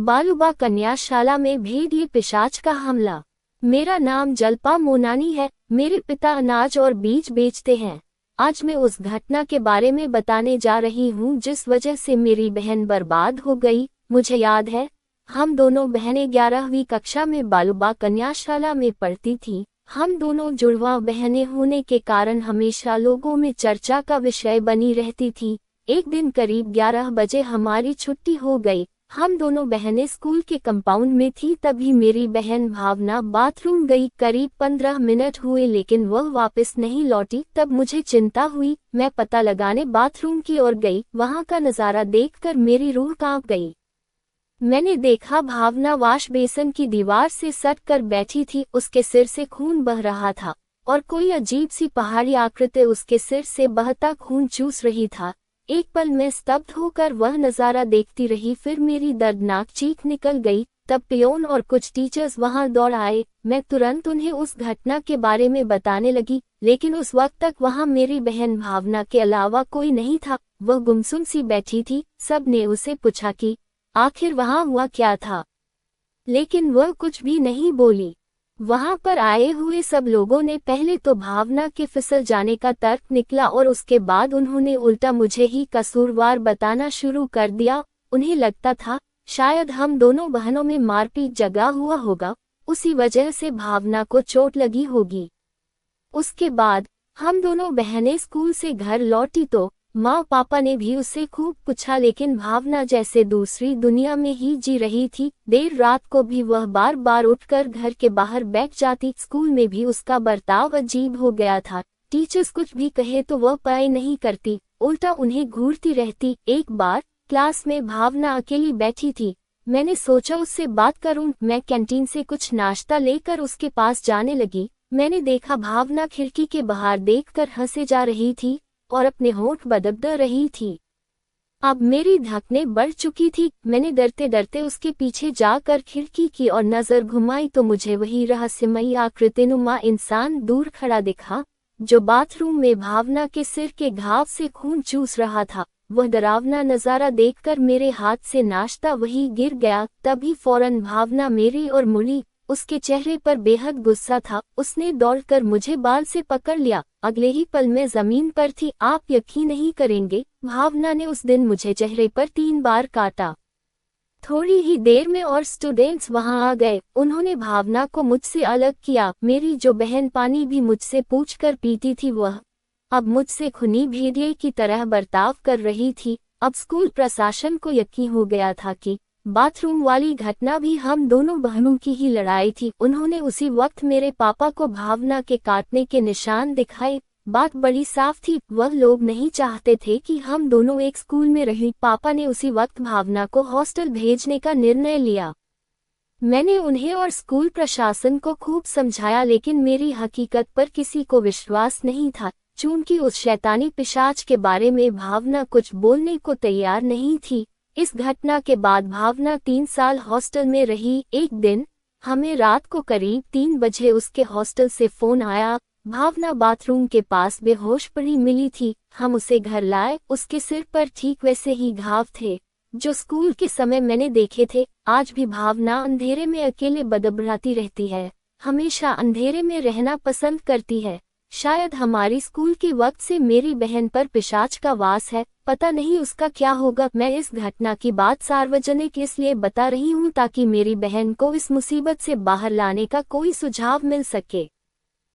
बालुबा कन्याशाला में भेड़िए पिशाच का हमला। मेरा नाम जल्पा मोनानी है। मेरे पिता अनाज और बीज बेचते हैं। आज मैं उस घटना के बारे में बताने जा रही हूँ जिस वजह से मेरी बहन बर्बाद हो गई। मुझे याद है, हम दोनों बहनें 11वीं कक्षा में बालुबा कन्याशाला में पढ़ती थीं। हम दोनों जुड़वा बहनें होने के कारण हमेशा लोगों में चर्चा का विषय बनी रहती थी। एक दिन करीब 11 बजे हमारी छुट्टी हो गई। हम दोनों बहनें स्कूल के कंपाउंड में थी। तभी मेरी बहन भावना बाथरूम गई। करीब 15 मिनट हुए लेकिन वह वापस नहीं लौटी। तब मुझे चिंता हुई। मैं पता लगाने बाथरूम की ओर गई। वहां का नजारा देखकर मेरी रूह कांप गई। मैंने देखा भावना वॉश बेसिन की दीवार से सट कर बैठी थी। उसके सिर से खून बह रहा था और कोई अजीब सी पहाड़ी आकृति उसके सिर से बहता खून चूस रही था। एक पल में स्तब्ध होकर वह नजारा देखती रही। फिर मेरी दर्दनाक चीख निकल गई। तब पियोन और कुछ टीचर्स वहां दौड़ आए। मैं तुरंत उन्हें उस घटना के बारे में बताने लगी, लेकिन उस वक्त तक वहां मेरी बहन भावना के अलावा कोई नहीं था। वह गुमसुम सी बैठी थी। सब ने उसे पूछा कि आखिर वहां हुआ क्या था, लेकिन वह कुछ भी नहीं बोली। वहां पर आए हुए सब लोगों ने पहले तो भावना के फिसल जाने का तर्क निकला और उसके बाद उन्होंने उल्टा मुझे ही कसूरवार बताना शुरू कर दिया। उन्हें लगता था शायद हम दोनों बहनों में मारपीट जगा हुआ होगा, उसी वजह से भावना को चोट लगी होगी। उसके बाद हम दोनों बहनें स्कूल से घर लौटी तो माँ पापा ने भी उससे खूब पूछा, लेकिन भावना जैसे दूसरी दुनिया में ही जी रही थी। देर रात को भी वह बार बार उठकर घर के बाहर बैठ जाती। स्कूल में भी उसका बर्ताव अजीब हो गया था। टीचर्स कुछ भी कहे तो वह पढ़ाई नहीं करती, उल्टा उन्हें घूरती रहती। एक बार क्लास में भावना अकेली बैठी थी। मैंने सोचा उससे बात करूं। मैं कैंटीन से कुछ नाश्ता लेकर उसके पास जाने लगी। मैंने देखा भावना खिड़की के बाहर देखकर हंसे जा रही थी और अपने होंठ बदबदा रही थी। अब मेरी धड़कनें बढ़ चुकी थी। मैंने डरते डरते उसके पीछे जाकर खिड़की की और नजर घुमाई तो मुझे वही रहस्यमयी आकृतिनुमा इंसान दूर खड़ा दिखा, जो बाथरूम में भावना के सिर के घाव से खून चूस रहा था। वह डरावना नजारा देखकर मेरे हाथ से नाश्ता वही गिर गया। तभी फौरन भावना मेरी ओर मुड़ी। उसके चेहरे पर बेहद गुस्सा था। उसने दौड़कर मुझे बाल से पकड़ लिया। अगले ही पल मैं जमीन पर थी। आप यकीन नहीं करेंगे, भावना ने उस दिन मुझे चेहरे पर 3 बार काटा। थोड़ी ही देर में और स्टूडेंट्स वहां आ गए। उन्होंने भावना को मुझसे अलग किया। मेरी जो बहन पानी भी मुझसे पूछकर पीती थी, वह अब मुझसे खूनी भेड़िए की तरह बर्ताव कर रही थी। अब स्कूल प्रशासन को यकीन हो गया था कि बाथरूम वाली घटना भी हम दोनों बहनों की ही लड़ाई थी। उन्होंने उसी वक्त मेरे पापा को भावना के काटने के निशान दिखाए। बात बड़ी साफ थी, वह लोग नहीं चाहते थे कि हम दोनों एक स्कूल में रहें। पापा ने उसी वक्त भावना को हॉस्टल भेजने का निर्णय लिया। मैंने उन्हें और स्कूल प्रशासन को खूब समझाया, लेकिन मेरी हकीकत पर किसी को विश्वास नहीं था। चूंकि उस शैतानी पिशाच के बारे में भावना कुछ बोलने को तैयार नहीं थी। इस घटना के बाद भावना 3 साल हॉस्टल में रही। एक दिन हमें रात को करीब 3 बजे उसके हॉस्टल से फोन आया। भावना बाथरूम के पास बेहोश पड़ी मिली थी। हम उसे घर लाए। उसके सिर पर ठीक वैसे ही घाव थे जो स्कूल के समय मैंने देखे थे। आज भी भावना अंधेरे में अकेले बड़बड़ाती रहती है, हमेशा अंधेरे में रहना पसंद करती है। शायद हमारी स्कूल के वक्त से मेरी बहन पर पिशाच का वास है। पता नहीं उसका क्या होगा। मैं इस घटना की बात सार्वजनिक इसलिए बता रही हूँ ताकि मेरी बहन को इस मुसीबत से बाहर लाने का कोई सुझाव मिल सके।